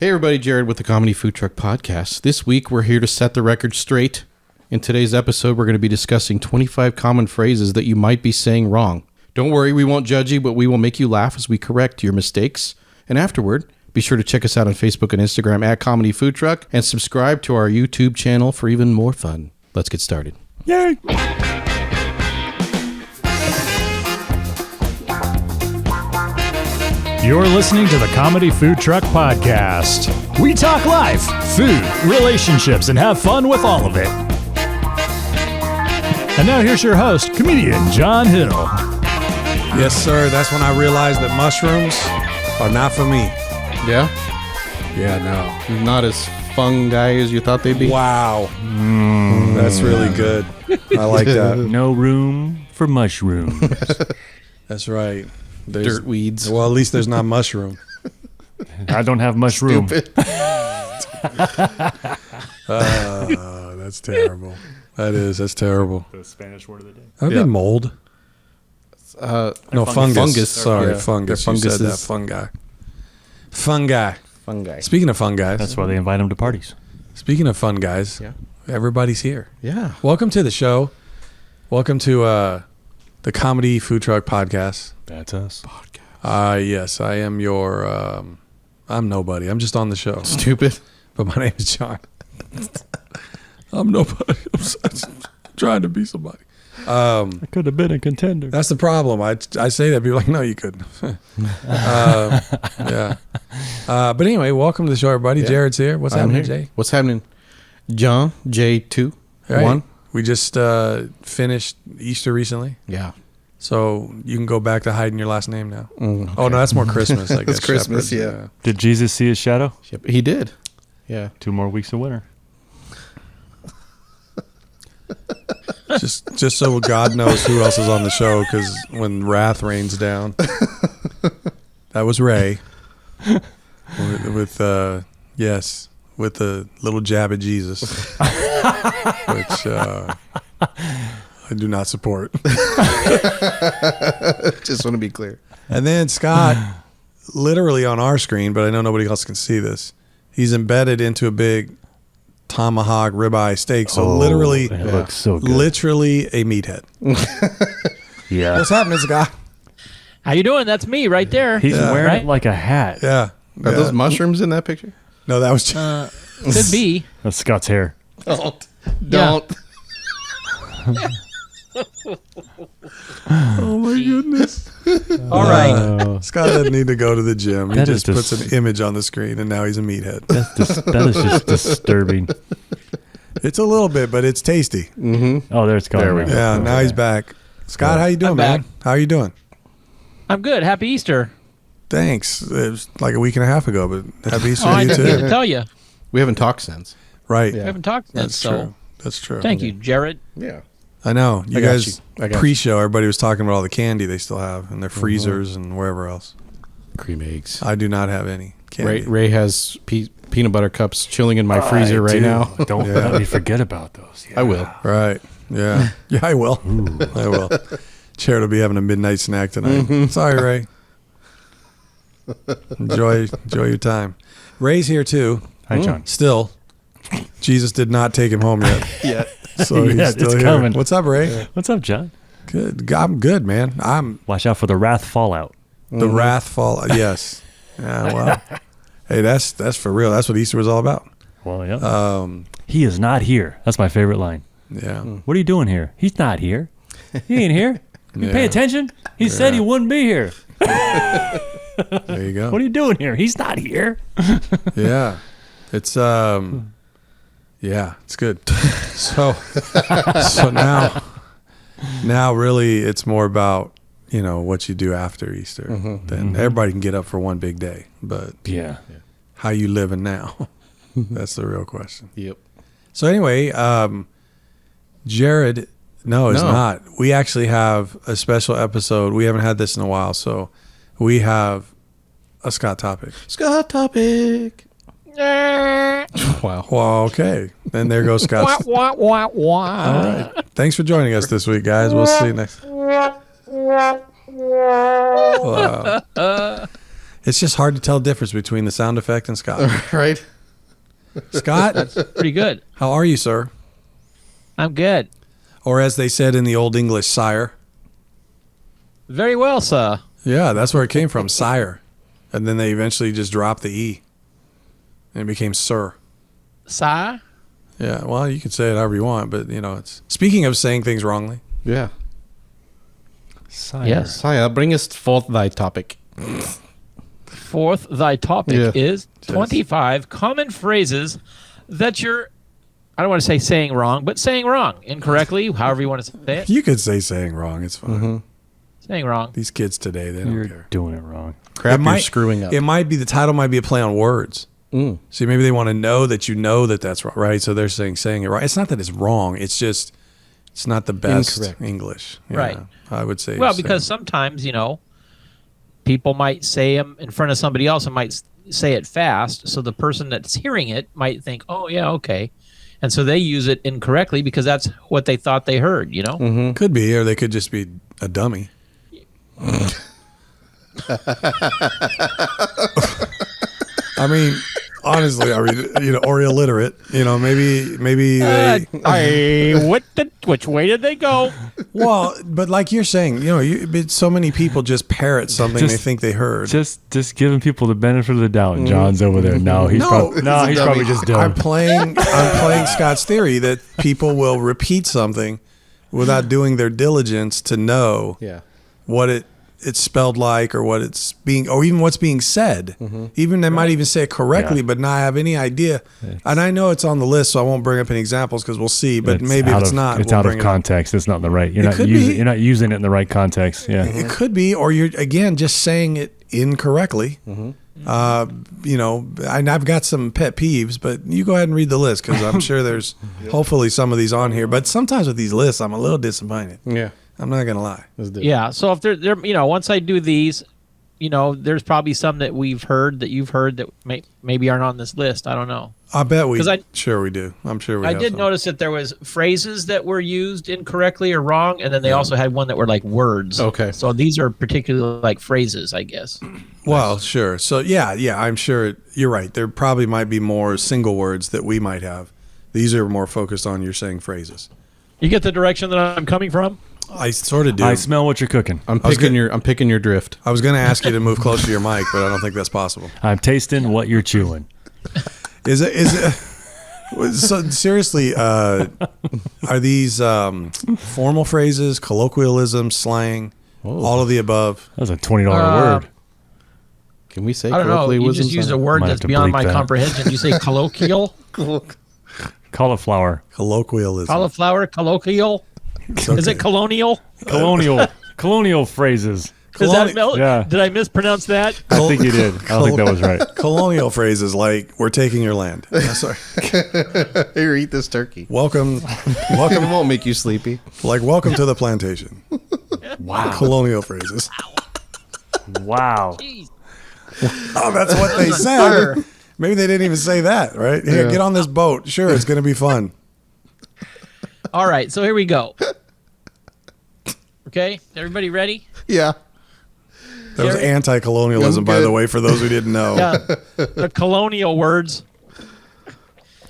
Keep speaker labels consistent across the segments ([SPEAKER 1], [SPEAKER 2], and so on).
[SPEAKER 1] Hey everybody, Jared with the Comedy Food Truck Podcast. This week we're here to set the record straight. In today's episode, we're going to be discussing 25 common phrases that you might be saying wrong. Don't worry, we won't judge you, but we will make you laugh as we correct your mistakes. And afterward, be sure to check us out on Facebook and Instagram at Comedy Food Truck and subscribe to our YouTube channel for even more fun. Let's get started.
[SPEAKER 2] Yay! You're listening to the Comedy Food Truck Podcast. We talk life, food, relationships, and have fun with all of it. And now here's your host, comedian John Hill.
[SPEAKER 3] Yes, sir. That's when I realized that mushrooms are not for me.
[SPEAKER 1] Yeah?
[SPEAKER 3] Yeah, no.
[SPEAKER 1] Not as fungi as you thought they'd be?
[SPEAKER 3] Wow. That's really good. I like that.
[SPEAKER 2] No room for mushrooms.
[SPEAKER 3] That's right.
[SPEAKER 1] Dirt weeds.
[SPEAKER 3] Well, at least there's not mushroom.
[SPEAKER 2] I don't have mushroom.
[SPEAKER 1] Stupid.
[SPEAKER 3] That's terrible. That's terrible.
[SPEAKER 2] The Spanish word of the day.
[SPEAKER 3] That'd be mold. No, fungus.
[SPEAKER 1] Fungus.
[SPEAKER 3] Sorry,
[SPEAKER 1] Yeah.
[SPEAKER 3] fungus.
[SPEAKER 1] They're
[SPEAKER 3] You said that.
[SPEAKER 1] funguses.
[SPEAKER 3] Fungi.
[SPEAKER 1] Fungi.
[SPEAKER 3] Speaking of fun guys.
[SPEAKER 2] That's why they invite them to parties.
[SPEAKER 3] Speaking of fun guys.
[SPEAKER 1] Yeah.
[SPEAKER 3] Everybody's here.
[SPEAKER 1] Yeah.
[SPEAKER 3] Welcome to the show. Welcome to the Comedy Food Truck Podcast.
[SPEAKER 2] That's us.
[SPEAKER 3] Yes, I am your, I'm nobody. I'm just on the show.
[SPEAKER 1] Stupid.
[SPEAKER 3] But my name is John. I'm nobody. I'm trying to be somebody.
[SPEAKER 2] I could have been a contender.
[SPEAKER 3] That's the problem. I say that, people are like, no, you couldn't. Yeah. But anyway, welcome to the show, everybody.
[SPEAKER 1] Yeah.
[SPEAKER 3] Jared's here. What's happening, Jay?
[SPEAKER 1] What's happening? John, J2,
[SPEAKER 3] Right.
[SPEAKER 1] 1.
[SPEAKER 3] We just finished Easter recently.
[SPEAKER 1] Yeah.
[SPEAKER 3] So you can go back to hiding your last name now.
[SPEAKER 1] Okay.
[SPEAKER 3] Oh, no, that's more Christmas, I guess.
[SPEAKER 1] It's Christmas,
[SPEAKER 3] Shepherds,
[SPEAKER 1] yeah.
[SPEAKER 2] Did Jesus see his shadow?
[SPEAKER 1] Yep, he did. Yeah.
[SPEAKER 2] 2 more weeks of winter.
[SPEAKER 3] Just so God knows who else is on the show, because when wrath rains down, that was Ray with the little jab at Jesus, which I do not support.
[SPEAKER 1] Just want to be clear.
[SPEAKER 3] And then Scott, literally on our screen, but I know nobody else can see this, he's embedded into a big tomahawk ribeye steak. So literally,
[SPEAKER 2] it looks so good.
[SPEAKER 3] literally a meathead.
[SPEAKER 2] Yeah.
[SPEAKER 3] What's happening, Scott?
[SPEAKER 4] How you doing? That's me right there.
[SPEAKER 2] He's wearing
[SPEAKER 4] Right?
[SPEAKER 2] it like a hat.
[SPEAKER 3] Yeah.
[SPEAKER 1] Are those mushrooms in that picture?
[SPEAKER 3] No, that was
[SPEAKER 4] Could be.
[SPEAKER 2] That's Scott's hair.
[SPEAKER 1] Don't.
[SPEAKER 4] Yeah.
[SPEAKER 3] Oh my goodness.
[SPEAKER 4] All right.
[SPEAKER 3] Scott doesn't need to go to the gym. He
[SPEAKER 2] That
[SPEAKER 3] just
[SPEAKER 2] is
[SPEAKER 3] puts
[SPEAKER 2] dis-
[SPEAKER 3] an image on the screen and now he's a meathead.
[SPEAKER 2] That is just disturbing.
[SPEAKER 3] It's a little bit, but it's tasty.
[SPEAKER 2] Oh, there it's going.
[SPEAKER 1] There we go.
[SPEAKER 3] Yeah, now he's back. Scott, how you doing,
[SPEAKER 4] I'm
[SPEAKER 3] man?
[SPEAKER 4] back.
[SPEAKER 3] How are you doing?
[SPEAKER 4] I'm good. Happy Easter.
[SPEAKER 3] Thanks. It was like a week and a half ago, but happy Easter
[SPEAKER 4] Oh,
[SPEAKER 3] to
[SPEAKER 4] I
[SPEAKER 3] you
[SPEAKER 4] didn't
[SPEAKER 3] too.
[SPEAKER 4] tell you.
[SPEAKER 1] We haven't talked since.
[SPEAKER 3] Right.
[SPEAKER 4] We haven't talked since,
[SPEAKER 3] That's
[SPEAKER 4] so
[SPEAKER 3] true. That's true.
[SPEAKER 4] thank you, Jared.
[SPEAKER 1] Yeah.
[SPEAKER 3] I know. You
[SPEAKER 1] I got
[SPEAKER 3] guys,
[SPEAKER 1] you. I got you.
[SPEAKER 3] pre-show, everybody was talking about all the candy they still have in their freezers and wherever else.
[SPEAKER 1] Cream eggs.
[SPEAKER 3] I do not have any candy.
[SPEAKER 1] Ray has peanut butter cups chilling in my freezer right
[SPEAKER 3] do.
[SPEAKER 1] now.
[SPEAKER 2] Don't let me forget about those. Yeah.
[SPEAKER 1] I will.
[SPEAKER 3] Right. Yeah. Yeah, I will. I will. Jared will be having a midnight snack tonight. Sorry, Ray. Enjoy your time. Ray's here too.
[SPEAKER 2] Hi, John.
[SPEAKER 3] Still. Jesus did not take him home yet.
[SPEAKER 1] Yeah.
[SPEAKER 3] So
[SPEAKER 2] Yeah,
[SPEAKER 3] he's still
[SPEAKER 2] it's
[SPEAKER 3] here.
[SPEAKER 2] coming.
[SPEAKER 3] What's up, Ray?
[SPEAKER 2] What's up, John?
[SPEAKER 3] Good. I'm good, man. I'm
[SPEAKER 2] Watch out for the wrath fallout.
[SPEAKER 3] the wrathful. Yes. Yeah, well. Hey, that's for real. That's what Easter was all about.
[SPEAKER 2] Well, yeah. He is not here. That's my favorite line.
[SPEAKER 3] Yeah.
[SPEAKER 2] What are you doing here? He's not here. He ain't here. You pay
[SPEAKER 3] Yeah.
[SPEAKER 2] attention? He said he wouldn't be here.
[SPEAKER 3] There you go.
[SPEAKER 2] What are you doing here? He's not here.
[SPEAKER 3] Yeah. It's yeah, it's good. So now really it's more about, what you do after Easter. Then everybody can get up for one big day, but
[SPEAKER 2] Yeah.
[SPEAKER 3] how you living now? That's the real question.
[SPEAKER 1] Yep.
[SPEAKER 3] So anyway, Jared, no, it's
[SPEAKER 1] No.
[SPEAKER 3] not. We actually have a special episode. We haven't had this in a while, so we have a Scott topic.
[SPEAKER 1] Scott topic. Wow.
[SPEAKER 3] Well, okay. Then there goes Scott.
[SPEAKER 4] Wah, wah, wah.
[SPEAKER 3] All right. Thanks for joining us this week, guys. We'll see you next. It's just hard to tell the difference between the sound effect and Scott.
[SPEAKER 1] Right?
[SPEAKER 3] Scott,
[SPEAKER 4] Pretty good.
[SPEAKER 3] how are you, sir?
[SPEAKER 4] I'm good.
[SPEAKER 3] Or as they said in the Old English, sire.
[SPEAKER 4] Very well, sir.
[SPEAKER 3] Yeah, that's where it came from, sire. And then they eventually just dropped the E. And it became sir.
[SPEAKER 4] Sir?
[SPEAKER 3] Yeah, well, you can say it however you want, but, it's... Speaking of saying things wrongly.
[SPEAKER 1] Yeah.
[SPEAKER 4] Yes.
[SPEAKER 1] Saya, bring us forth thy topic.
[SPEAKER 4] Fourth, thy topic
[SPEAKER 1] Yeah.
[SPEAKER 4] is 25 common phrases that you're, I don't want to say saying wrong, but saying wrong incorrectly, however you want to say it.
[SPEAKER 3] You could say saying wrong, it's fine.
[SPEAKER 4] Saying wrong.
[SPEAKER 3] These kids today, they don't
[SPEAKER 2] You're
[SPEAKER 3] care.
[SPEAKER 2] doing it wrong.
[SPEAKER 1] Crap,
[SPEAKER 3] It
[SPEAKER 1] you're screwing up.
[SPEAKER 3] It might be, the title might be a play on words. See, maybe they want to know that that's wrong, right? So they're saying it right. It's not that it's wrong. It's just, it's not the best
[SPEAKER 1] Incorrect.
[SPEAKER 3] English. Yeah,
[SPEAKER 4] Right.
[SPEAKER 3] I would say.
[SPEAKER 4] Well, because sometimes, people might say them in front of somebody else and might say it fast. So the person that's hearing it might think, oh, yeah, okay. And so they use it incorrectly because that's what they thought they heard,
[SPEAKER 3] Could be, or they could just be a dummy. I mean, honestly, or illiterate. Maybe they.
[SPEAKER 4] Which way did they go?
[SPEAKER 3] Well, but like you're saying, but so many people just parrot something they think they heard.
[SPEAKER 2] Just giving people the benefit of the doubt. John's over there. No, he's probably just dumb.
[SPEAKER 3] I'm playing Scott's theory that people will repeat something without doing their diligence to know what it's spelled like, or what it's being, or even what's being said. Even they might even say it correctly, but not have any idea. And I know it's on the list, so I won't bring up any examples because we'll see. But maybe if it's not,
[SPEAKER 2] it's out of context. It's not in the right. You're not using it in the right context. Yeah,
[SPEAKER 3] it could be, or you're again just saying it incorrectly. And I've got some pet peeves, but you go ahead and read the list because I'm sure there's hopefully some of these on here. But sometimes with these lists, I'm a little disappointed.
[SPEAKER 1] Yeah.
[SPEAKER 3] I'm not gonna lie.
[SPEAKER 4] Yeah. So if they're once I do these, there's probably some that you've heard that maybe aren't on this list. I don't know.
[SPEAKER 3] I bet we.
[SPEAKER 4] Sure
[SPEAKER 3] we do. I'm sure we.
[SPEAKER 4] I
[SPEAKER 3] have
[SPEAKER 4] did
[SPEAKER 3] some.
[SPEAKER 4] notice that there was phrases that were used incorrectly or wrong, and then they also had one that were like words.
[SPEAKER 1] Okay.
[SPEAKER 4] So these are particularly like phrases, I guess.
[SPEAKER 3] Well, sure. So yeah, I'm sure you're right. There probably might be more single words that we might have. These are more focused on you're saying phrases.
[SPEAKER 4] You get the direction that I'm coming from?
[SPEAKER 3] I sort of do.
[SPEAKER 2] I smell what you're cooking.
[SPEAKER 1] I'm picking your drift.
[SPEAKER 3] I was going to ask you to move closer to your mic, but I don't think that's possible.
[SPEAKER 2] I'm tasting what you're chewing.
[SPEAKER 3] Is it? So seriously, are these formal phrases, colloquialism, slang, all of the above?
[SPEAKER 2] That was a $20 word.
[SPEAKER 1] Can we say
[SPEAKER 4] I don't know. You
[SPEAKER 1] colloquialisms
[SPEAKER 4] just used
[SPEAKER 1] on
[SPEAKER 4] a
[SPEAKER 1] it?
[SPEAKER 4] word
[SPEAKER 2] Might
[SPEAKER 4] that's
[SPEAKER 2] have to
[SPEAKER 4] beyond
[SPEAKER 2] bleep
[SPEAKER 4] my
[SPEAKER 2] that.
[SPEAKER 4] comprehension. You say colloquial,
[SPEAKER 2] Cauliflower.
[SPEAKER 3] Colloquialism.
[SPEAKER 4] cauliflower, colloquial. Is it colonial?
[SPEAKER 2] Colonial phrases.
[SPEAKER 4] Is that
[SPEAKER 2] Yeah.
[SPEAKER 4] Did I mispronounce that?
[SPEAKER 2] I think you did. I don't think that was right.
[SPEAKER 3] Colonial phrases like "We're taking your land." Sorry.
[SPEAKER 1] Here, eat this turkey.
[SPEAKER 3] Welcome,
[SPEAKER 1] It won't make you sleepy.
[SPEAKER 3] welcome to the plantation.
[SPEAKER 2] Wow.
[SPEAKER 3] Colonial phrases.
[SPEAKER 2] Wow.
[SPEAKER 4] Jeez.
[SPEAKER 3] Oh, that's what they said. Maybe they didn't even say that, right? Here, get on this boat. Sure, it's going to be fun.
[SPEAKER 4] All right, so here we go. Okay, everybody ready?
[SPEAKER 1] Yeah.
[SPEAKER 3] That was
[SPEAKER 4] Gary?
[SPEAKER 3] anti-colonialism,
[SPEAKER 1] I'm
[SPEAKER 3] by the
[SPEAKER 1] good.
[SPEAKER 3] way, for those who didn't know.
[SPEAKER 4] Yeah, the colonial words.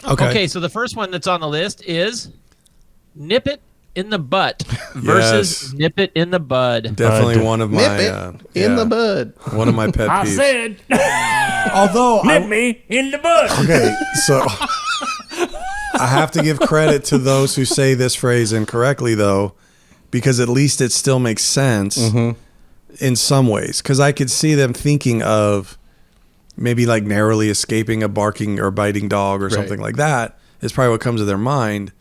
[SPEAKER 3] Okay.
[SPEAKER 4] Okay, so the first one that's on the list is nip it in the butt versus
[SPEAKER 3] Yes.
[SPEAKER 4] nip it in the bud.
[SPEAKER 3] Definitely
[SPEAKER 2] Bud.
[SPEAKER 3] one of my
[SPEAKER 1] Nip it in the bud.
[SPEAKER 3] one of my pet
[SPEAKER 2] I
[SPEAKER 3] peeves.
[SPEAKER 2] said,
[SPEAKER 3] Although
[SPEAKER 2] me in the butt.
[SPEAKER 3] okay, so I have to give credit to those who say this phrase incorrectly, though, because at least it still makes sense in some ways. Because I could see them thinking of maybe like narrowly escaping a barking or biting dog or something like that is probably what comes to their mind.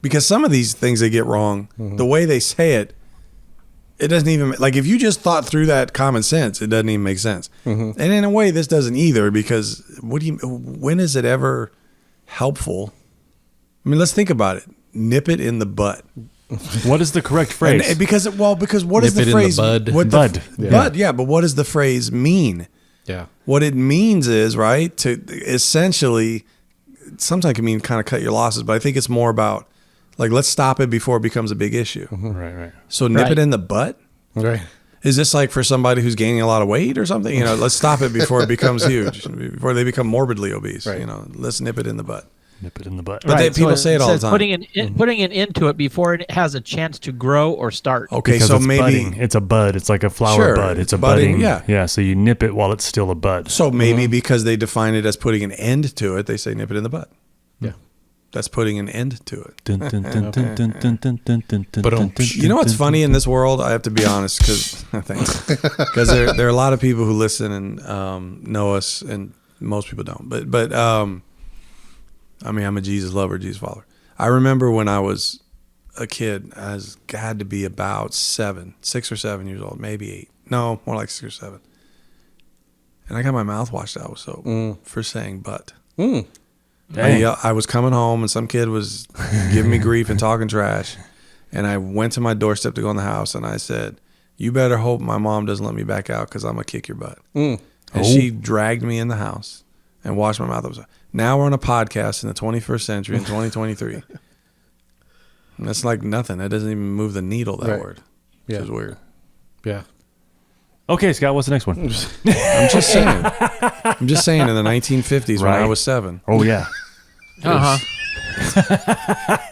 [SPEAKER 3] Because some of these things they get wrong, the way they say it, it doesn't even, like if you just thought through that common sense, it doesn't even make sense. And in a way, this doesn't either, because when is it ever helpful? I mean, let's think about it. Nip it in the butt.
[SPEAKER 2] What is the correct phrase?
[SPEAKER 3] And because what
[SPEAKER 1] Nip
[SPEAKER 3] is the
[SPEAKER 1] it in the
[SPEAKER 3] phrase?
[SPEAKER 1] bud.
[SPEAKER 3] What the-
[SPEAKER 2] Bud.
[SPEAKER 1] Yeah.
[SPEAKER 3] Bud, yeah, but what does the phrase mean?
[SPEAKER 1] Yeah.
[SPEAKER 3] What it means is, right, to essentially, sometimes it can mean kind of cut your losses, but I think it's more about, like, let's stop it before it becomes a big issue.
[SPEAKER 2] Right.
[SPEAKER 3] So nip
[SPEAKER 4] Right.
[SPEAKER 3] it in the butt?
[SPEAKER 1] Right.
[SPEAKER 3] Is this like for somebody who's gaining a lot of weight or something? You know, let's stop it before it becomes huge, before they become morbidly obese.
[SPEAKER 1] Right.
[SPEAKER 3] You know, let's nip it in the butt.
[SPEAKER 2] Nip it in the butt.
[SPEAKER 3] But people say it all the
[SPEAKER 4] says
[SPEAKER 3] time.
[SPEAKER 4] Putting it into it before it has a chance to grow or start.
[SPEAKER 3] Okay,
[SPEAKER 2] Because
[SPEAKER 3] so
[SPEAKER 2] it's
[SPEAKER 3] maybe
[SPEAKER 2] budding. It's a bud. It's like a flower
[SPEAKER 3] Sure,
[SPEAKER 2] bud. It's a
[SPEAKER 3] budding,
[SPEAKER 2] budding.
[SPEAKER 3] yeah.
[SPEAKER 2] So you nip it while it's still a bud.
[SPEAKER 3] so maybe because they define it as putting an end to it, they say nip it in the butt.
[SPEAKER 1] Yeah.
[SPEAKER 3] That's putting an end to it.
[SPEAKER 2] Dun, dun, dun, dun, dun, dun, dun, dun, dun, dun, dun,
[SPEAKER 3] You know what's funny in this world? I have to be honest, because there are a lot of people who listen and know us, and most people don't. But I mean, I'm a Jesus lover, Jesus follower. I remember when I was a kid, I had to be about 6 or 7 years old, maybe 8. No, more like 6 or 7. And I got my mouth washed out with soap for saying "but." I was coming home and some kid was giving me grief and talking trash, and I went to my doorstep to go in the house, and I said, "You better hope my mom doesn't let me back out, because I'm gonna kick your butt." And she dragged me in the house and washed my mouth up. Now we're on a podcast in the 21st century in 2023. And that's like nothing. That doesn't even move the needle, that
[SPEAKER 1] Right.
[SPEAKER 3] word.
[SPEAKER 1] Yeah.
[SPEAKER 3] Which is weird.
[SPEAKER 1] Yeah.
[SPEAKER 2] Okay, Scott, what's the next one?
[SPEAKER 3] I'm just saying. In the 1950s when I
[SPEAKER 2] Right.
[SPEAKER 3] was 7,
[SPEAKER 2] Oh, yeah.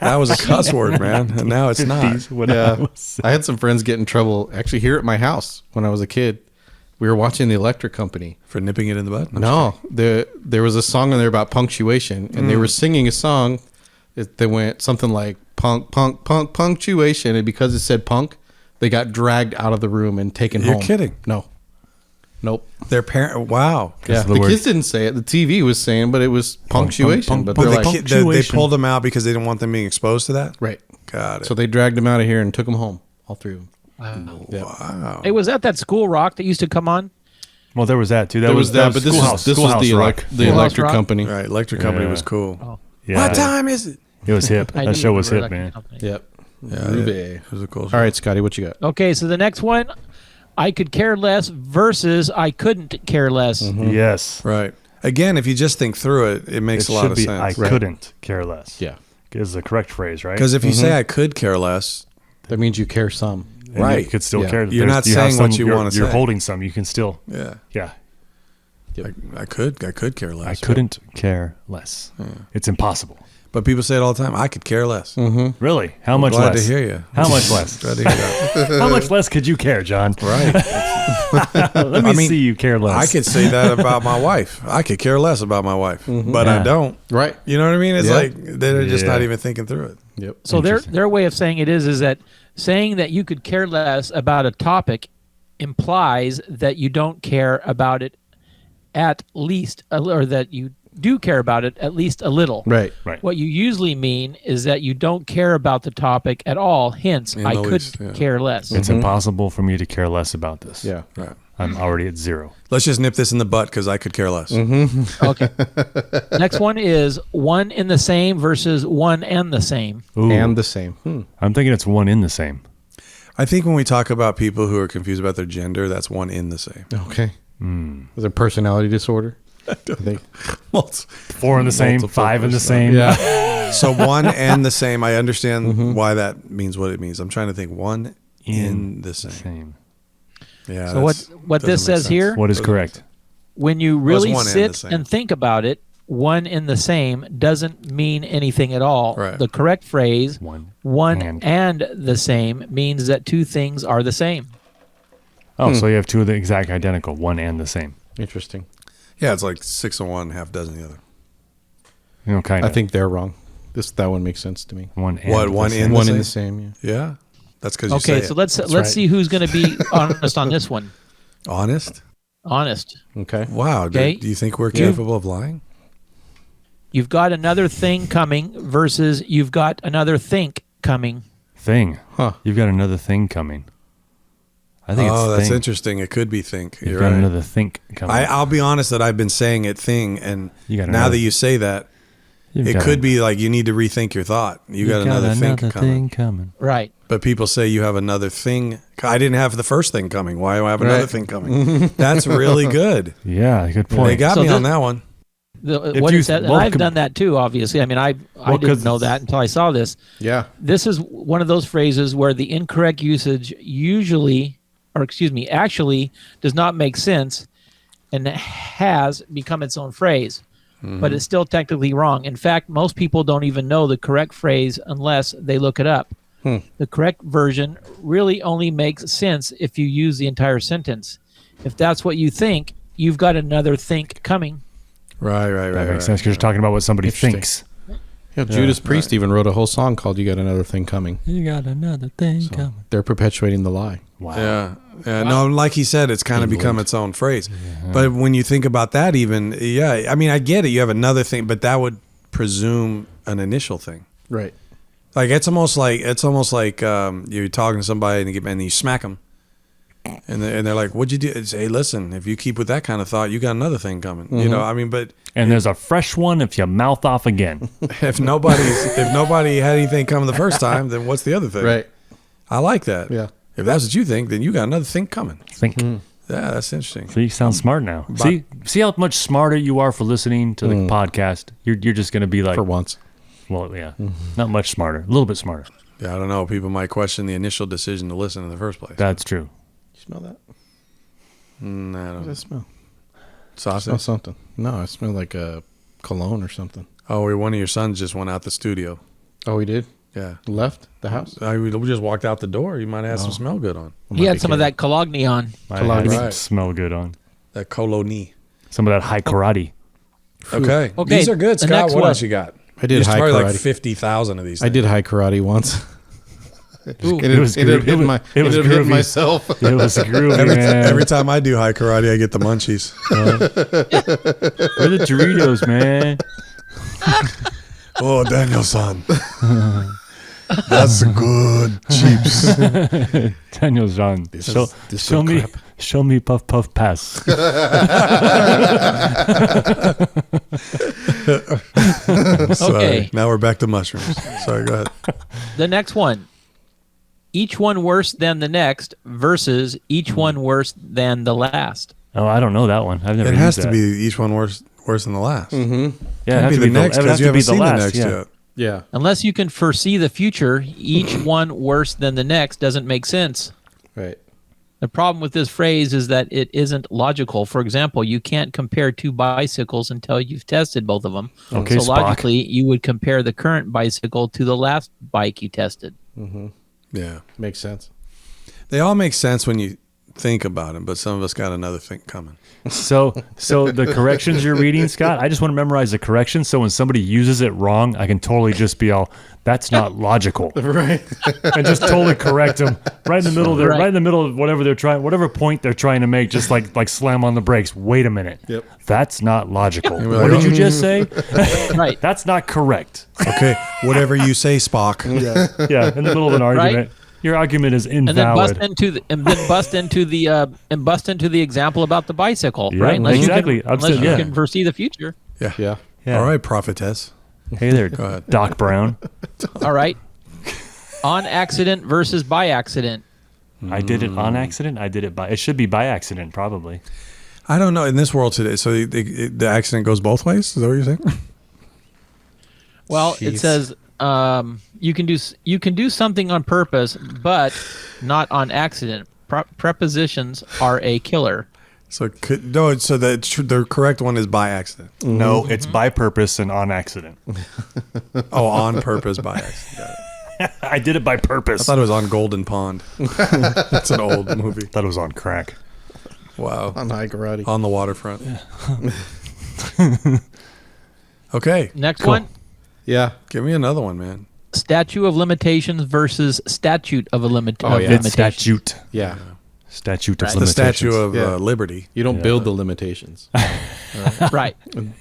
[SPEAKER 3] that was a cuss word, man. And now it's not.
[SPEAKER 2] When I
[SPEAKER 1] Yeah.
[SPEAKER 2] was-
[SPEAKER 1] I had some friends get in trouble actually here at my house when I was a kid. We were watching the Electric Company.
[SPEAKER 3] For nipping it in the butt?
[SPEAKER 1] No, there was a song in there about punctuation, and they were singing a song that went something like punk, punk, punk, punctuation. And because it said punk, they got dragged out of the room and taken home.
[SPEAKER 3] You're kidding.
[SPEAKER 1] No. Nope.
[SPEAKER 3] Their parent, wow.
[SPEAKER 1] Yeah,
[SPEAKER 2] the
[SPEAKER 1] the
[SPEAKER 2] word-
[SPEAKER 1] kids didn't say it. The TV was saying, but it was punctuation.
[SPEAKER 2] punk,
[SPEAKER 1] but
[SPEAKER 2] punk,
[SPEAKER 1] they're
[SPEAKER 3] But
[SPEAKER 1] like,
[SPEAKER 3] they pulled them out because they didn't want them being exposed to that?
[SPEAKER 1] right.
[SPEAKER 3] Got it.
[SPEAKER 1] So they dragged them out of here and took them home. All three of them.
[SPEAKER 3] Wow.
[SPEAKER 4] Hey, was that School Rock that used to come on?
[SPEAKER 2] Well, there was that, too.
[SPEAKER 1] There was that, but this
[SPEAKER 2] Schoolhouse-
[SPEAKER 1] was
[SPEAKER 2] Schoolhouse
[SPEAKER 1] the
[SPEAKER 2] Rock.
[SPEAKER 1] the
[SPEAKER 4] Schoolhouse
[SPEAKER 1] Electric
[SPEAKER 4] Rock?
[SPEAKER 1] Company.
[SPEAKER 3] Right, Electric Company
[SPEAKER 2] Yeah.
[SPEAKER 3] was cool.
[SPEAKER 2] Yeah.
[SPEAKER 3] What time is it?
[SPEAKER 2] It was hip.
[SPEAKER 4] I
[SPEAKER 2] That
[SPEAKER 4] do
[SPEAKER 2] show was
[SPEAKER 4] remember
[SPEAKER 2] hip,
[SPEAKER 4] that
[SPEAKER 2] man.
[SPEAKER 4] company.
[SPEAKER 1] Yep.
[SPEAKER 3] Yeah,
[SPEAKER 1] Ruby.
[SPEAKER 3] it was a cool show.
[SPEAKER 1] All right, Scotty, what you got?
[SPEAKER 4] Okay, so the next one, I could care less versus I couldn't care less.
[SPEAKER 2] Yes.
[SPEAKER 3] Right. Again, if you just think through it, it makes
[SPEAKER 2] It
[SPEAKER 3] a lot
[SPEAKER 2] should
[SPEAKER 3] of
[SPEAKER 2] be
[SPEAKER 3] sense.
[SPEAKER 2] I couldn't care less.
[SPEAKER 1] Yeah.
[SPEAKER 2] Is the correct phrase, right?
[SPEAKER 3] Because if you say I could care less,
[SPEAKER 1] That means you care some.
[SPEAKER 2] And
[SPEAKER 3] right.
[SPEAKER 2] you could still
[SPEAKER 1] Yeah.
[SPEAKER 2] care.
[SPEAKER 3] You're not
[SPEAKER 2] you have
[SPEAKER 3] saying what you
[SPEAKER 2] you're-
[SPEAKER 3] wanna
[SPEAKER 2] You're
[SPEAKER 3] say.
[SPEAKER 2] holding some. You can still,
[SPEAKER 3] yeah,
[SPEAKER 2] yeah.
[SPEAKER 3] I could care less.
[SPEAKER 2] I couldn't care less. It's impossible.
[SPEAKER 3] But people say it all the time. I could care less.
[SPEAKER 2] Really? How much
[SPEAKER 3] Glad
[SPEAKER 2] less?
[SPEAKER 3] to hear you.
[SPEAKER 2] How much less?
[SPEAKER 3] Glad to hear that.
[SPEAKER 2] How much less could you care, John?
[SPEAKER 3] Right.
[SPEAKER 2] Let me see you care less.
[SPEAKER 3] I could say that about my wife. I could care less about my wife, but I
[SPEAKER 2] Yeah.
[SPEAKER 3] don't.
[SPEAKER 1] Right.
[SPEAKER 3] You know what I mean? It's
[SPEAKER 1] Yeah.
[SPEAKER 3] like they're just
[SPEAKER 2] Yeah.
[SPEAKER 3] not even thinking through it.
[SPEAKER 1] Yep.
[SPEAKER 4] So their way of saying it is that saying that you could care less about a topic implies that you don't care about it at least, or that you do care about it at least a little.
[SPEAKER 1] Right.
[SPEAKER 2] Right.
[SPEAKER 4] What you usually mean is that you don't care about the topic at all. Hence,
[SPEAKER 3] In
[SPEAKER 4] I
[SPEAKER 3] the
[SPEAKER 4] could
[SPEAKER 3] least, yeah.
[SPEAKER 4] care less.
[SPEAKER 2] It's impossible for me to care less about this.
[SPEAKER 1] Yeah.
[SPEAKER 3] Right.
[SPEAKER 2] I'm already at 0.
[SPEAKER 3] Let's just nip this in the butt because I could care less.
[SPEAKER 4] Okay. Next one is one in the same versus one and the same.
[SPEAKER 2] Ooh,
[SPEAKER 1] And the same.
[SPEAKER 2] I'm thinking it's one in the same.
[SPEAKER 3] I think when we talk about people who are confused about their gender, that's one in the same.
[SPEAKER 1] Okay. Is it a personality disorder? I think.
[SPEAKER 2] 4 in the same,
[SPEAKER 3] Multiple
[SPEAKER 2] 5 in the
[SPEAKER 3] personality.
[SPEAKER 2] same.
[SPEAKER 1] Yeah.
[SPEAKER 3] So one and the same. I understand why that means what it means. I'm trying to think one in the same.
[SPEAKER 2] Same.
[SPEAKER 3] Yeah.
[SPEAKER 4] So what
[SPEAKER 3] that's-
[SPEAKER 4] this
[SPEAKER 3] doesn't make
[SPEAKER 4] says
[SPEAKER 3] sense.
[SPEAKER 4] here,
[SPEAKER 2] What is correct?
[SPEAKER 4] when you
[SPEAKER 3] Well, it's
[SPEAKER 4] really
[SPEAKER 3] one and the
[SPEAKER 4] sit
[SPEAKER 3] same.
[SPEAKER 4] and think about it, one in the same doesn't mean anything at all.
[SPEAKER 3] Right.
[SPEAKER 4] The correct phrase,
[SPEAKER 2] One
[SPEAKER 4] one and the same, means that two things are the same.
[SPEAKER 2] Oh, so you have 2 of the exact identical, one and the same.
[SPEAKER 1] Interesting.
[SPEAKER 3] Yeah, it's like 6 of one, half dozen the other.
[SPEAKER 2] You know, kind
[SPEAKER 1] I
[SPEAKER 2] of.
[SPEAKER 1] think they're wrong. That one makes sense to me.
[SPEAKER 2] One and
[SPEAKER 3] What,
[SPEAKER 2] the
[SPEAKER 3] one
[SPEAKER 2] same.
[SPEAKER 3] in
[SPEAKER 1] One
[SPEAKER 3] the
[SPEAKER 1] in the
[SPEAKER 3] same?
[SPEAKER 1] same. Yeah.
[SPEAKER 3] Yeah. That's because you
[SPEAKER 4] Okay,
[SPEAKER 3] say
[SPEAKER 4] so
[SPEAKER 3] it.
[SPEAKER 4] let's
[SPEAKER 1] right.
[SPEAKER 4] see who's going to be honest on this one.
[SPEAKER 3] Honest?
[SPEAKER 4] Honest.
[SPEAKER 1] Okay.
[SPEAKER 3] Wow.
[SPEAKER 4] Okay.
[SPEAKER 3] Do you think we're capable of lying?
[SPEAKER 4] You've got another thing coming versus you've got another think coming.
[SPEAKER 2] Thing.
[SPEAKER 1] Huh.
[SPEAKER 2] You've got another thing coming. I think it's
[SPEAKER 3] That's
[SPEAKER 2] thing.
[SPEAKER 3] interesting. It could be think.
[SPEAKER 2] You've
[SPEAKER 3] You're
[SPEAKER 2] got
[SPEAKER 3] right.
[SPEAKER 2] another think coming.
[SPEAKER 3] I'll be honest that I've been saying it thing, and
[SPEAKER 2] You got
[SPEAKER 3] now
[SPEAKER 2] another-
[SPEAKER 3] that you say that,
[SPEAKER 2] You've
[SPEAKER 3] it
[SPEAKER 2] got
[SPEAKER 3] could be like you need to rethink your thought. You got another thing coming.
[SPEAKER 2] thing coming.
[SPEAKER 4] Right.
[SPEAKER 3] But people say you have another thing. I didn't have the first thing coming. Why do I have another
[SPEAKER 1] Right.
[SPEAKER 3] thing coming? That's really good.
[SPEAKER 2] Yeah, good point.
[SPEAKER 3] They got
[SPEAKER 4] So
[SPEAKER 3] me on
[SPEAKER 4] this-
[SPEAKER 3] that one.
[SPEAKER 4] What
[SPEAKER 2] you-
[SPEAKER 4] is that? And
[SPEAKER 2] well,
[SPEAKER 4] I've
[SPEAKER 2] com-
[SPEAKER 4] done that too, obviously. I mean, I
[SPEAKER 2] Well, 'cause
[SPEAKER 4] didn't know
[SPEAKER 2] it's-
[SPEAKER 4] that until I saw this.
[SPEAKER 1] Yeah.
[SPEAKER 4] This is one of those phrases where the incorrect usage usually actually does not make sense and has become its own phrase, but it's still technically wrong. In fact, most people don't even know the correct phrase unless they look it up. The correct version really only makes sense if you use the entire sentence. If that's what you think, you've got another think coming.
[SPEAKER 3] Right.
[SPEAKER 2] That makes sense because you're talking about what somebody thinks.
[SPEAKER 1] Judas Priest even wrote a whole song called "You Got Another Thing Coming."
[SPEAKER 2] You got another thing coming.
[SPEAKER 1] They're perpetuating the lie.
[SPEAKER 2] Wow.
[SPEAKER 3] Yeah. No, like he said, it's kind of become its own phrase. But when you think about that, even I mean, I get it. You have another thing, but that would presume an initial thing.
[SPEAKER 1] Right.
[SPEAKER 3] Like it's almost like you're talking to somebody and you smack them, and they're like, "What'd you do?" It's, hey, listen, if you keep with that kind of thought, you got another thing coming. You know, I mean, but
[SPEAKER 2] And there's a fresh one if you mouth off again.
[SPEAKER 3] if nobody had anything coming the first time, then what's the other thing?
[SPEAKER 1] Right.
[SPEAKER 3] I like that.
[SPEAKER 1] Yeah.
[SPEAKER 3] If that's what you think, then you got another thing coming.
[SPEAKER 2] Think.
[SPEAKER 3] Yeah, that's interesting.
[SPEAKER 2] See, you sound smart now. See how much smarter you are for listening to the podcast. You're just going to be like,
[SPEAKER 1] For once.
[SPEAKER 2] well, yeah, not much smarter, a little bit smarter.
[SPEAKER 3] Yeah, I don't know. People might question the initial decision to listen in the first place.
[SPEAKER 2] That's true.
[SPEAKER 1] You smell that?
[SPEAKER 3] I
[SPEAKER 1] What
[SPEAKER 3] don't
[SPEAKER 1] does it smell? I
[SPEAKER 3] Sausage?
[SPEAKER 1] smell something. No, I smell like a cologne or something.
[SPEAKER 3] Oh, one of your sons just went out the studio.
[SPEAKER 1] Oh, he did?
[SPEAKER 3] Yeah.
[SPEAKER 1] Left the house?
[SPEAKER 3] We just walked out the door. You might have some smell good on.
[SPEAKER 4] He had some of that Cologne on.
[SPEAKER 2] I had some
[SPEAKER 3] Right.
[SPEAKER 2] smell good on.
[SPEAKER 3] That Coloni.
[SPEAKER 2] Some of that high karate.
[SPEAKER 3] Okay.
[SPEAKER 4] Okay,
[SPEAKER 3] These are good,
[SPEAKER 4] the
[SPEAKER 3] Scott.
[SPEAKER 4] next
[SPEAKER 3] What
[SPEAKER 4] one.
[SPEAKER 3] else you got?
[SPEAKER 1] I did
[SPEAKER 3] There's
[SPEAKER 1] high
[SPEAKER 3] probably
[SPEAKER 1] karate.
[SPEAKER 3] like 50,000 of these
[SPEAKER 1] I
[SPEAKER 3] things.
[SPEAKER 1] did high karate once.
[SPEAKER 4] Ooh.
[SPEAKER 2] It was
[SPEAKER 1] Ended up
[SPEAKER 2] groovy.
[SPEAKER 1] hitting
[SPEAKER 2] It was
[SPEAKER 1] ended up hitting
[SPEAKER 2] groovy.
[SPEAKER 1] myself.
[SPEAKER 2] It was groovy, man.
[SPEAKER 3] Every time I do high karate, I get the munchies.
[SPEAKER 2] Where the Doritos, man?
[SPEAKER 3] Oh, Daniel-san. That's good chips.
[SPEAKER 2] Daniel John. Show me puff puff pass.
[SPEAKER 3] Sorry.
[SPEAKER 4] Okay.
[SPEAKER 3] Now we're back to mushrooms. Sorry, go ahead.
[SPEAKER 4] The next one. Each one worse than the next versus each one worse than the last.
[SPEAKER 2] Oh, I don't know that one. I've never.
[SPEAKER 3] It has
[SPEAKER 2] used
[SPEAKER 3] to
[SPEAKER 2] that.
[SPEAKER 3] be each one worse than the last.
[SPEAKER 2] Yeah,
[SPEAKER 3] It can't be the next because you haven't seen the next yet.
[SPEAKER 1] Yeah.
[SPEAKER 4] Unless you can foresee the future, each one worse than the next doesn't make sense.
[SPEAKER 1] Right.
[SPEAKER 4] The problem with this phrase is that it isn't logical. For example, you can't compare two bicycles until you've tested both of them.
[SPEAKER 2] Okay,
[SPEAKER 4] so
[SPEAKER 2] Spock.
[SPEAKER 4] logically, you would compare the current bicycle to the last bike you tested.
[SPEAKER 3] Yeah.
[SPEAKER 1] Makes sense.
[SPEAKER 3] They all make sense when you think about them, but some of us got another thing coming.
[SPEAKER 2] So the corrections you're reading, Scott, I just want to memorize the corrections. So when somebody uses it wrong, I can totally just be all, "That's not logical,"
[SPEAKER 1] Right.
[SPEAKER 2] and just totally correct them right in the middle.
[SPEAKER 4] Right.
[SPEAKER 2] Right in the middle of whatever point they're trying to make. Just like slam on the brakes. Wait a minute.
[SPEAKER 1] Yep.
[SPEAKER 2] That's not logical.
[SPEAKER 3] we're
[SPEAKER 2] What
[SPEAKER 3] like,
[SPEAKER 2] did you just say?
[SPEAKER 4] Right.
[SPEAKER 2] That's not correct.
[SPEAKER 3] Okay, whatever you say, Spock.
[SPEAKER 2] Yeah, in the middle of an argument. Your argument is
[SPEAKER 4] And then
[SPEAKER 2] invalid.
[SPEAKER 4] bust into the example about the bicycle,
[SPEAKER 2] Yeah,
[SPEAKER 4] right? Unless
[SPEAKER 2] exactly.
[SPEAKER 4] you
[SPEAKER 2] I'm
[SPEAKER 4] can,
[SPEAKER 2] saying, yeah.
[SPEAKER 4] can foresee the future.
[SPEAKER 3] Yeah.
[SPEAKER 1] Yeah.
[SPEAKER 2] Yeah.
[SPEAKER 3] All right, prophetess.
[SPEAKER 2] Hey there,
[SPEAKER 3] ahead.
[SPEAKER 2] Doc Brown.
[SPEAKER 4] All right. On accident versus by accident.
[SPEAKER 2] I did it on accident. I did it by. It should be by accident, probably.
[SPEAKER 3] I don't know in this world today. So the accident goes both ways. Is that what you're saying?
[SPEAKER 4] Well, it says you can do something on purpose, but not on accident. Prepositions are a killer.
[SPEAKER 3] So the correct one is by accident.
[SPEAKER 2] No, it's by purpose and on accident.
[SPEAKER 3] Oh, on purpose by accident. Got it.
[SPEAKER 2] I did it by purpose.
[SPEAKER 3] I thought it was on Golden Pond. That's an old movie.
[SPEAKER 2] Thought it was on crack.
[SPEAKER 3] Wow.
[SPEAKER 1] On high karate.
[SPEAKER 3] On the waterfront. Okay.
[SPEAKER 4] Next one,
[SPEAKER 1] Yeah.
[SPEAKER 3] Give me another one, man.
[SPEAKER 4] statute of limitations versus statute of a
[SPEAKER 1] Oh, yeah.
[SPEAKER 2] It's statute.
[SPEAKER 1] Yeah.
[SPEAKER 2] Statute of
[SPEAKER 4] Right.
[SPEAKER 3] The
[SPEAKER 2] limitations.
[SPEAKER 3] Statue of
[SPEAKER 1] Yeah.
[SPEAKER 3] Liberty.
[SPEAKER 1] You don't build the limitations.
[SPEAKER 4] Right.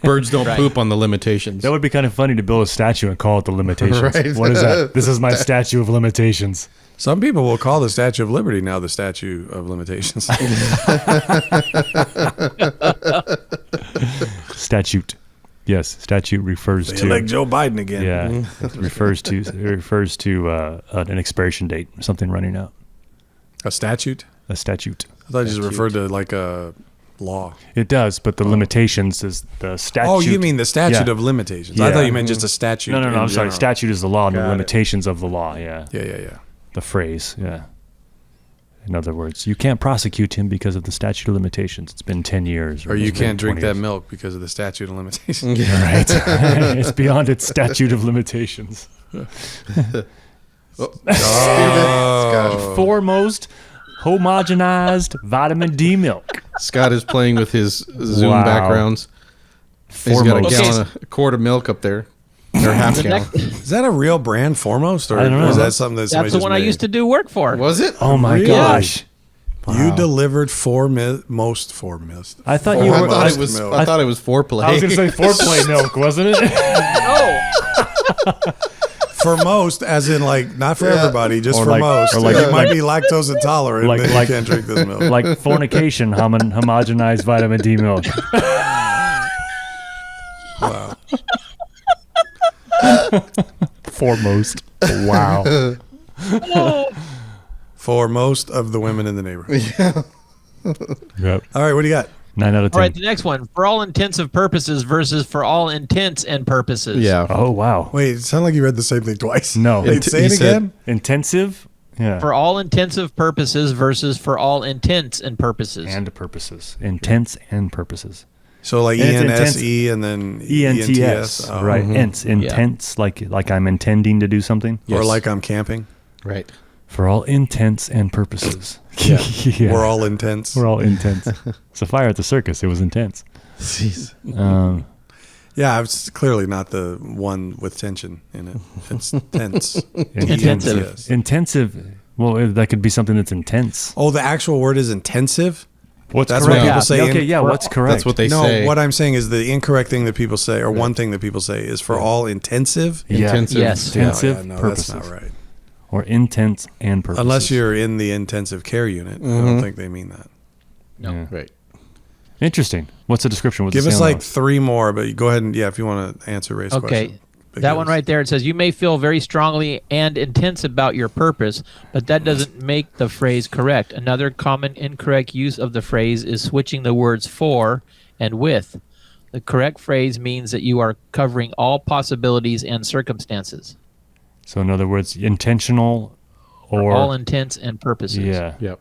[SPEAKER 1] Birds don't
[SPEAKER 4] Right.
[SPEAKER 1] poop on the limitations.
[SPEAKER 2] That would be kind of funny to build a statue and call it the limitations.
[SPEAKER 1] Right.
[SPEAKER 2] What is that? This is my statue of limitations.
[SPEAKER 3] Some people will call the Statue of Liberty now the Statue of Limitations.
[SPEAKER 2] Statute. Yes, statute refers
[SPEAKER 3] They
[SPEAKER 2] to.
[SPEAKER 3] elect Joe Biden again.
[SPEAKER 2] Yeah, it refers to an expiration date, something running out.
[SPEAKER 3] A statute?
[SPEAKER 2] A statute.
[SPEAKER 3] I thought you just referred to like a law.
[SPEAKER 2] It does, but the limitations is the statute.
[SPEAKER 3] Oh, you mean the statute
[SPEAKER 2] Yeah.
[SPEAKER 3] of limitations. I
[SPEAKER 2] Yeah.
[SPEAKER 3] thought you meant just a statute.
[SPEAKER 2] No,
[SPEAKER 3] in
[SPEAKER 2] I'm sorry.
[SPEAKER 3] general.
[SPEAKER 2] Statute is the law and the
[SPEAKER 3] Got it.
[SPEAKER 2] limitations of the law. Yeah.
[SPEAKER 3] Yeah.
[SPEAKER 2] The phrase. Yeah. In other words, you can't prosecute him because of the statute of limitations. It's been 10 years.
[SPEAKER 3] Or you
[SPEAKER 2] it's been
[SPEAKER 3] can't drink
[SPEAKER 2] 20
[SPEAKER 3] that
[SPEAKER 2] years.
[SPEAKER 3] milk because of the statute of limitations.
[SPEAKER 2] Right. It's beyond its statute of limitations.
[SPEAKER 3] Oh.
[SPEAKER 2] Foremost homogenized vitamin D milk.
[SPEAKER 1] Scott is playing with his Zoom
[SPEAKER 2] Wow.
[SPEAKER 1] backgrounds. He's got
[SPEAKER 2] Foremost.
[SPEAKER 1] a quart of milk up there. Or half gallon.
[SPEAKER 3] Is that a real brand, Foremost? Or
[SPEAKER 2] I don't know.
[SPEAKER 3] is that something that somebody
[SPEAKER 4] That's the
[SPEAKER 3] just
[SPEAKER 4] one I
[SPEAKER 3] made?
[SPEAKER 4] used to do work for.
[SPEAKER 1] Was it?
[SPEAKER 2] Oh my
[SPEAKER 3] Really?
[SPEAKER 2] gosh.
[SPEAKER 3] You
[SPEAKER 2] Wow.
[SPEAKER 3] delivered Foremost.
[SPEAKER 2] I thought you
[SPEAKER 1] I
[SPEAKER 2] were.
[SPEAKER 1] thought it was.
[SPEAKER 3] milk.
[SPEAKER 1] I thought it was foreplay.
[SPEAKER 2] I was going to say foreplay milk, wasn't it?
[SPEAKER 4] Oh,
[SPEAKER 3] For most, as in like not for
[SPEAKER 1] Yeah.
[SPEAKER 3] everybody, just
[SPEAKER 2] Or
[SPEAKER 3] for
[SPEAKER 2] like-
[SPEAKER 3] most.
[SPEAKER 2] or like-
[SPEAKER 3] you might be lactose intolerant,
[SPEAKER 2] Like-
[SPEAKER 3] then
[SPEAKER 2] like-
[SPEAKER 3] you can't drink this milk.
[SPEAKER 2] Like fornication, homogenized vitamin D milk.
[SPEAKER 3] Wow.
[SPEAKER 2] Foremost. Wow.
[SPEAKER 3] For most of the women in the neighborhood.
[SPEAKER 2] Yep.
[SPEAKER 3] All right, what do you got?
[SPEAKER 2] 9 out of 10.
[SPEAKER 4] all right. The next one, for all intensive purposes versus for all intents and purposes.
[SPEAKER 1] Yeah.
[SPEAKER 2] Oh, wow.
[SPEAKER 3] Wait, it sounded like you read the same thing twice.
[SPEAKER 2] No.
[SPEAKER 3] Wait, say
[SPEAKER 1] He
[SPEAKER 3] it
[SPEAKER 1] said-
[SPEAKER 3] again.
[SPEAKER 2] Intensive? Yeah.
[SPEAKER 4] For all intensive purposes versus for all intents and purposes.
[SPEAKER 2] And purposes. Intense and purposes.
[SPEAKER 3] So like
[SPEAKER 2] And it's
[SPEAKER 3] ENSE and then
[SPEAKER 2] ENTS.
[SPEAKER 3] Oh.
[SPEAKER 2] Right. Intense, like I'm intending to do something.
[SPEAKER 3] Or
[SPEAKER 1] Yes.
[SPEAKER 3] like I'm camping.
[SPEAKER 1] Right.
[SPEAKER 2] For all intents and purposes.
[SPEAKER 1] Yeah.
[SPEAKER 2] Yeah.
[SPEAKER 3] We're all intense.
[SPEAKER 2] We're all intense. It's a fire at the circus. It was intense.
[SPEAKER 1] Jeez.
[SPEAKER 3] Yeah, it's clearly not the one with tension in it. It's tense.
[SPEAKER 4] Intensive.
[SPEAKER 3] Yes.
[SPEAKER 2] Intensive. Well, that could be something that's intense.
[SPEAKER 3] Oh, the actual word is intensive?
[SPEAKER 2] What's
[SPEAKER 3] That's
[SPEAKER 2] correct?
[SPEAKER 3] what people say.
[SPEAKER 2] Okay, yeah, what's correct?
[SPEAKER 1] That's what they
[SPEAKER 3] No,
[SPEAKER 1] say.
[SPEAKER 3] what I'm saying is the incorrect thing that people say, or one thing that people say, is for all intensive.
[SPEAKER 2] Yeah.
[SPEAKER 1] Intensive.
[SPEAKER 4] Yes.
[SPEAKER 2] Intensive
[SPEAKER 3] no,
[SPEAKER 2] purposes.
[SPEAKER 3] that's not right.
[SPEAKER 2] Or intense and purposes.
[SPEAKER 3] Unless you're in the intensive care unit. I don't think they mean that.
[SPEAKER 4] No.
[SPEAKER 2] Yeah.
[SPEAKER 1] Right.
[SPEAKER 2] Interesting. What's the description? What's
[SPEAKER 3] Give
[SPEAKER 2] it
[SPEAKER 3] us
[SPEAKER 2] say on
[SPEAKER 3] like
[SPEAKER 2] those?
[SPEAKER 3] 3 more, but go ahead and, if you want to answer Ray's
[SPEAKER 4] Okay.
[SPEAKER 3] question.
[SPEAKER 4] That one right there, it says, you may feel very strongly and intense about your purpose, but that doesn't make the phrase correct. Another common incorrect use of the phrase is switching the words for and with. The correct phrase means that you are covering all possibilities and circumstances.
[SPEAKER 2] So, in other words, intentional
[SPEAKER 4] For
[SPEAKER 2] or
[SPEAKER 4] all intents and purposes.
[SPEAKER 2] yeah.
[SPEAKER 1] Yep.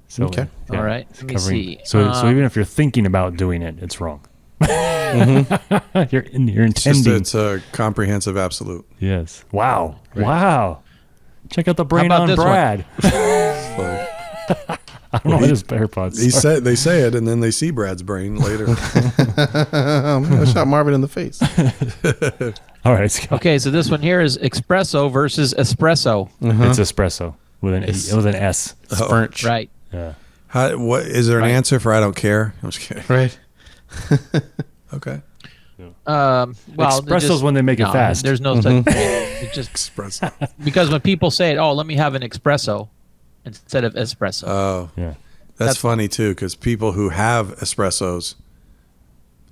[SPEAKER 2] So,
[SPEAKER 1] Okay.
[SPEAKER 2] yeah,
[SPEAKER 4] All right,
[SPEAKER 2] it's
[SPEAKER 4] let me
[SPEAKER 2] covering-
[SPEAKER 4] see.
[SPEAKER 2] So even if you're thinking about doing it, it's wrong. You're
[SPEAKER 3] It's just
[SPEAKER 2] intending.
[SPEAKER 3] it's a comprehensive absolute.
[SPEAKER 2] Yes. Wow.
[SPEAKER 1] Right.
[SPEAKER 2] Wow. Check out the brain
[SPEAKER 4] about
[SPEAKER 2] on
[SPEAKER 4] this one?
[SPEAKER 2] Brad. I don't know what his AirPods.
[SPEAKER 3] He said they say it, and then they see Brad's brain later.
[SPEAKER 1] I shot Marvin in the face.
[SPEAKER 2] All right, Scott.
[SPEAKER 4] Okay, so this one here is espresso versus espresso.
[SPEAKER 2] It's espresso with an with an S.
[SPEAKER 1] French.
[SPEAKER 4] Right.
[SPEAKER 2] Yeah.
[SPEAKER 3] What is there an answer for I don't care? I'm just kidding.
[SPEAKER 1] Right.
[SPEAKER 3] Okay.
[SPEAKER 4] Well,
[SPEAKER 2] Espresso's when they make it fast.
[SPEAKER 4] There's no such thing. It's just
[SPEAKER 3] Espresso.
[SPEAKER 4] because when people say it, oh, let me have an espresso instead of espresso.
[SPEAKER 3] Oh,
[SPEAKER 2] Yeah.
[SPEAKER 3] that's funny too, because people who have espressos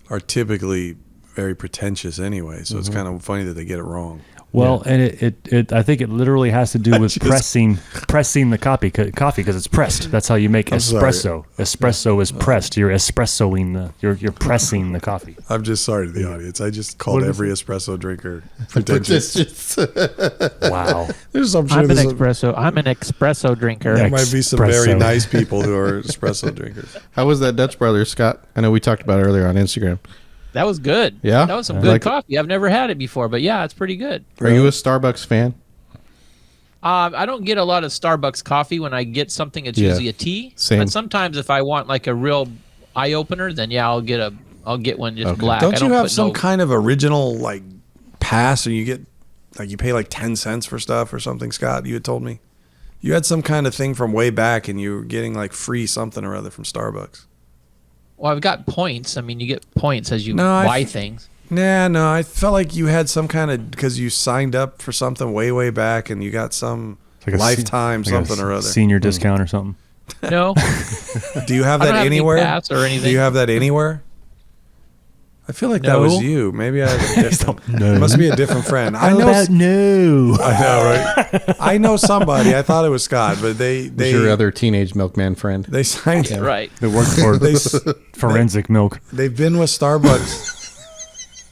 [SPEAKER 3] are typically very pretentious anyway. So it's kind of funny that they get it wrong.
[SPEAKER 2] Well, and it I think it literally has to do with
[SPEAKER 3] Just-
[SPEAKER 2] pressing the coffee because it's pressed. That's how you make
[SPEAKER 3] I'm sorry.
[SPEAKER 2] espresso. Espresso is pressed. You're espressoing you're pressing the coffee.
[SPEAKER 3] I'm just sorry to the audience. I just called
[SPEAKER 2] What is
[SPEAKER 3] every espresso drinker pretentious.
[SPEAKER 2] Wow.
[SPEAKER 3] I'm sure
[SPEAKER 4] I'm an
[SPEAKER 3] there's
[SPEAKER 4] espresso drinker.
[SPEAKER 3] there might be some very
[SPEAKER 2] Espresso.
[SPEAKER 3] nice people who are espresso drinkers.
[SPEAKER 1] How was that Dutch brother, Scott? I know we talked about it earlier on Instagram.
[SPEAKER 4] That was good.
[SPEAKER 1] Yeah?
[SPEAKER 4] That was some
[SPEAKER 1] I
[SPEAKER 4] good
[SPEAKER 1] like it.
[SPEAKER 4] coffee. I've never had it before, but yeah, it's pretty good.
[SPEAKER 1] Are you a Starbucks fan?
[SPEAKER 4] I don't get a lot of Starbucks coffee. When I get something, it's
[SPEAKER 1] Yeah.
[SPEAKER 4] usually a tea.
[SPEAKER 1] Same.
[SPEAKER 4] But sometimes if I want like a real eye opener, then yeah, I'll get one just
[SPEAKER 1] Okay.
[SPEAKER 4] black.
[SPEAKER 3] Don't
[SPEAKER 4] I
[SPEAKER 3] you have
[SPEAKER 4] put
[SPEAKER 3] some
[SPEAKER 4] no-
[SPEAKER 3] kind of original like pass, or you get like you pay like 10 cents for stuff or something? Scott, you had told me you had some kind of thing from way back, and you were getting like free something or other from Starbucks.
[SPEAKER 4] Well, I've got points. I mean, you get points as you
[SPEAKER 3] No,
[SPEAKER 4] buy things.
[SPEAKER 3] No, I felt like you had some kind of because you signed up for something way back, and you got some
[SPEAKER 2] Like a
[SPEAKER 3] lifetime
[SPEAKER 2] like a
[SPEAKER 3] something or other.
[SPEAKER 2] Senior discount or something.
[SPEAKER 4] No,
[SPEAKER 3] Do you have
[SPEAKER 4] I
[SPEAKER 3] that
[SPEAKER 4] don't have any
[SPEAKER 3] anywhere?
[SPEAKER 4] pass or
[SPEAKER 3] Do
[SPEAKER 4] anything.
[SPEAKER 3] you have that anywhere? I feel like that
[SPEAKER 4] No.
[SPEAKER 3] was you. Maybe I have a different.
[SPEAKER 2] No.
[SPEAKER 3] It must be a different friend. I know.
[SPEAKER 2] no?
[SPEAKER 3] I know, right? I know somebody. I thought it was Scott, but
[SPEAKER 1] Who's
[SPEAKER 3] they
[SPEAKER 1] your other teenage milkman friend?
[SPEAKER 3] they signed.
[SPEAKER 4] Yeah, right.
[SPEAKER 2] It worked for
[SPEAKER 3] They
[SPEAKER 2] forensic milk.
[SPEAKER 3] they've been with Starbucks.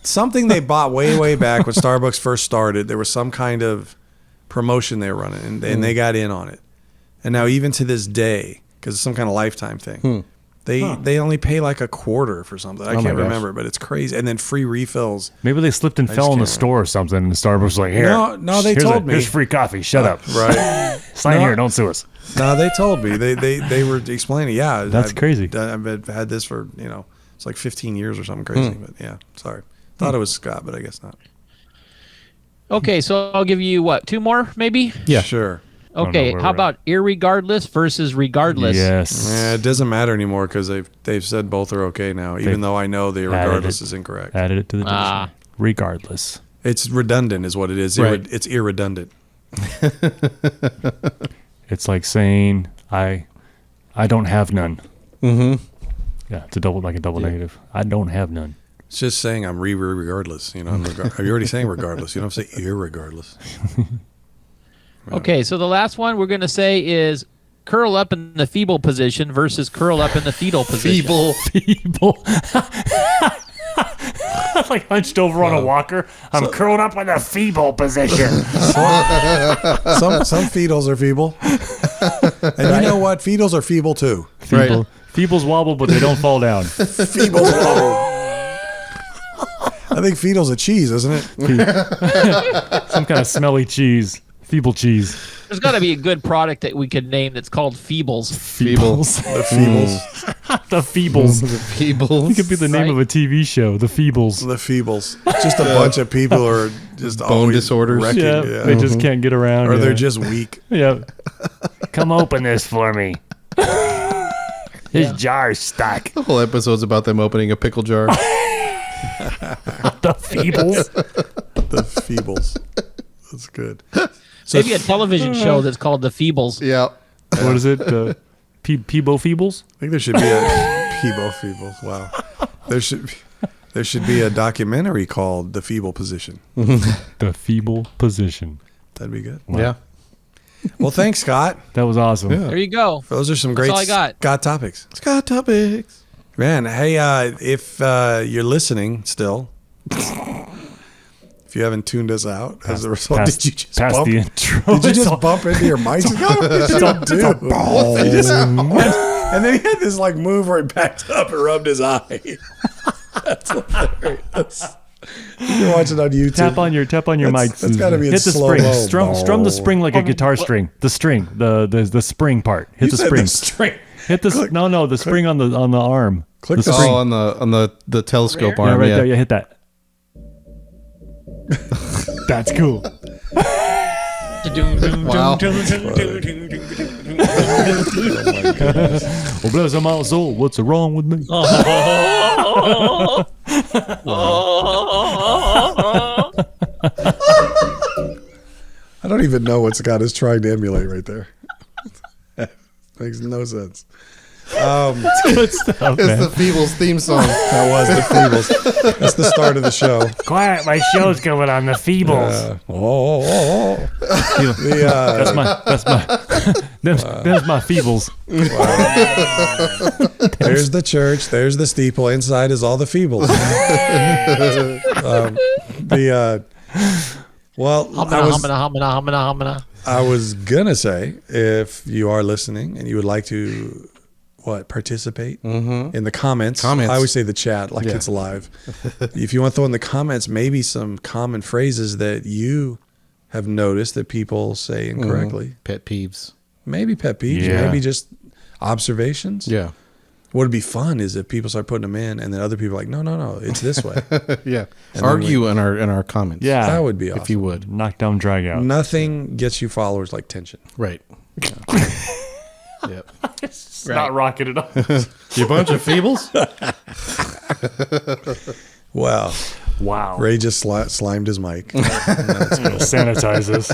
[SPEAKER 3] Something they bought way back when Starbucks first started. There was some kind of promotion they were running, and they got in on it. And now even to this day, because it's some kind of lifetime thing, they only pay like a quarter for something. I can't remember, but it's crazy. And then free refills.
[SPEAKER 2] Maybe they slipped and fell in the store or something, and Starbucks was like, here.
[SPEAKER 3] No, they told me.
[SPEAKER 2] Here's free coffee. Shut up.
[SPEAKER 3] Right.
[SPEAKER 2] Sign here. Don't sue us.
[SPEAKER 3] No, they told me. They were explaining, yeah.
[SPEAKER 2] That's crazy.
[SPEAKER 3] I've had this for, it's like 15 years or something crazy. But yeah, sorry. Thought it was Scott, but I guess not.
[SPEAKER 4] Okay, so I'll give you, 2 more, maybe?
[SPEAKER 1] Yeah.
[SPEAKER 3] Sure.
[SPEAKER 4] Okay, how about irregardless versus regardless?
[SPEAKER 2] Yes.
[SPEAKER 3] Yeah, it doesn't matter anymore because they've said both are okay now, even though I know the regardless is incorrect.
[SPEAKER 2] Added it to the dictionary. Regardless.
[SPEAKER 3] It's redundant is what it is.
[SPEAKER 1] Right.
[SPEAKER 3] It's irredundant.
[SPEAKER 2] It's like saying, I don't have none.
[SPEAKER 1] Mm-hmm.
[SPEAKER 2] Yeah, it's a double negative. I don't have none.
[SPEAKER 3] It's just saying I'm regardless. You're already saying regardless. You don't have to say irregardless.
[SPEAKER 4] Okay, so the last one we're going to say is curl up in the feeble position versus curl up in the fetal position.
[SPEAKER 2] Feeble. Like hunched over on a walker. I'm curled up in the feeble position.
[SPEAKER 3] Some fetals are feeble. And you know what? Fetals are feeble too.
[SPEAKER 2] Feeble. Feebles wobble, but they don't fall down.
[SPEAKER 3] Fetals wobble. I think fetal's a cheese, isn't it?
[SPEAKER 2] Some kind of smelly cheese. Feeble cheese.
[SPEAKER 4] There's got to be a good product that we could name that's called Feebles.
[SPEAKER 2] Feebles.
[SPEAKER 3] The Feebles.
[SPEAKER 2] The Feebles.
[SPEAKER 1] The Feebles.
[SPEAKER 2] It could be the name of a TV show. The Feebles.
[SPEAKER 3] The Feebles. Just a bunch of people who are just
[SPEAKER 1] Bone
[SPEAKER 3] always
[SPEAKER 1] disorders.
[SPEAKER 3] wrecking,
[SPEAKER 2] Yeah, they just can't get around.
[SPEAKER 3] or they're just weak.
[SPEAKER 2] Yeah. Come open this for me. His jar's stuck.
[SPEAKER 1] The whole episode's about them opening a pickle jar.
[SPEAKER 2] The Feebles.
[SPEAKER 3] The Feebles. That's good.
[SPEAKER 4] Maybe a television show that's called The Feebles.
[SPEAKER 1] Yeah.
[SPEAKER 2] What is it? Peebo Feebles?
[SPEAKER 3] I think there should be a Peebo Feebles. Wow. There should be a documentary called The Feeble Position.
[SPEAKER 2] The Feeble Position.
[SPEAKER 3] That'd be good.
[SPEAKER 2] Wow.
[SPEAKER 1] Yeah.
[SPEAKER 3] Well, thanks, Scott.
[SPEAKER 2] That was awesome.
[SPEAKER 1] Yeah.
[SPEAKER 4] There you go.
[SPEAKER 3] Those are some great
[SPEAKER 4] all I got.
[SPEAKER 3] Scott topics.
[SPEAKER 1] Scott topics.
[SPEAKER 3] Man, hey, if you're listening still, if you haven't tuned us out as a result, did you just
[SPEAKER 2] past
[SPEAKER 3] bump?
[SPEAKER 2] the intro?
[SPEAKER 3] Did you just bump into your mic? And then he had this like move where he backed up and rubbed his eye. That's hilarious. You can watch it on YouTube.
[SPEAKER 2] Tap on your mic.
[SPEAKER 3] That's got to be in
[SPEAKER 2] Hit the
[SPEAKER 3] slow
[SPEAKER 2] spring.
[SPEAKER 3] mo.
[SPEAKER 2] Strum the spring like a guitar string. The string. The spring part. Hit the spring.
[SPEAKER 3] String.
[SPEAKER 2] Hit the the spring on the arm.
[SPEAKER 3] Click
[SPEAKER 2] the
[SPEAKER 3] the
[SPEAKER 2] spring.
[SPEAKER 1] Oh, on the telescope
[SPEAKER 2] Yeah,
[SPEAKER 1] arm.
[SPEAKER 2] right
[SPEAKER 1] Yeah.
[SPEAKER 2] there. Yeah, hit that. That's cool.
[SPEAKER 1] Wow.
[SPEAKER 2] Oh, bless my soul. What's wrong with me?
[SPEAKER 3] I don't even know what Scott is trying to emulate right there. Makes no sense.
[SPEAKER 2] Good stuff,
[SPEAKER 1] It's
[SPEAKER 2] man.
[SPEAKER 1] the Feebles theme song.
[SPEAKER 3] That was the Feebles. That's the start of the show.
[SPEAKER 2] Quiet, my show's going on the Feebles. That's my Feebles.
[SPEAKER 3] There's the church. There's the steeple. Inside is all the Feebles. I was gonna say, if you are listening and you would like to participate in the comments. I always say the chat like it's live. If you want to throw in the comments maybe some common phrases that you have noticed that people say incorrectly.
[SPEAKER 1] Pet peeves.
[SPEAKER 3] Maybe pet peeves, maybe just observations.
[SPEAKER 1] Yeah.
[SPEAKER 3] What would be fun is if people start putting them in and then other people are like, no, it's this way.
[SPEAKER 1] Yeah.
[SPEAKER 3] And
[SPEAKER 1] Argue in our comments.
[SPEAKER 2] Yeah.
[SPEAKER 3] That would be awesome.
[SPEAKER 1] If you would.
[SPEAKER 2] Knock down, drag out.
[SPEAKER 3] Nothing gets you followers like tension.
[SPEAKER 1] Right. Yep.
[SPEAKER 2] It's not rocking it up.
[SPEAKER 1] You bunch of Feebles?
[SPEAKER 3] Wow.
[SPEAKER 2] Wow.
[SPEAKER 3] Ray just slimed his mic.
[SPEAKER 2] Sanitize this.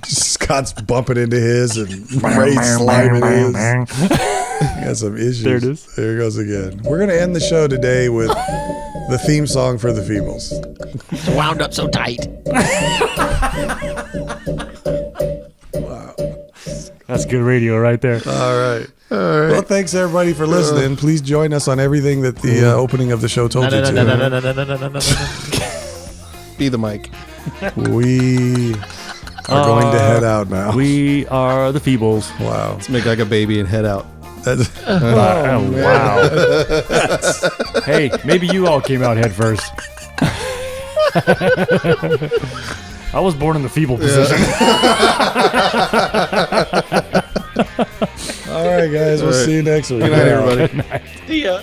[SPEAKER 3] Scott's bumping into his and Ray's sliming his. He got some issues.
[SPEAKER 2] There it is.
[SPEAKER 3] There it goes again. We're going to end the show today with the theme song for the Feebles.
[SPEAKER 4] It's wound up so tight.
[SPEAKER 3] Wow.
[SPEAKER 2] That's good radio right there.
[SPEAKER 3] All right. Well, thanks everybody for listening. Please join us on everything that the opening of the show told you to.
[SPEAKER 1] Be the mic.
[SPEAKER 3] We are going to head out now.
[SPEAKER 2] We are the Feebles.
[SPEAKER 3] Wow.
[SPEAKER 1] Let's make like a baby and head out.
[SPEAKER 3] That's,
[SPEAKER 2] Wow. Hey, maybe you all came out head first. I was born in the feeble position.
[SPEAKER 3] all right, guys. We'll see you next week.
[SPEAKER 1] Good night, everybody.
[SPEAKER 4] See ya.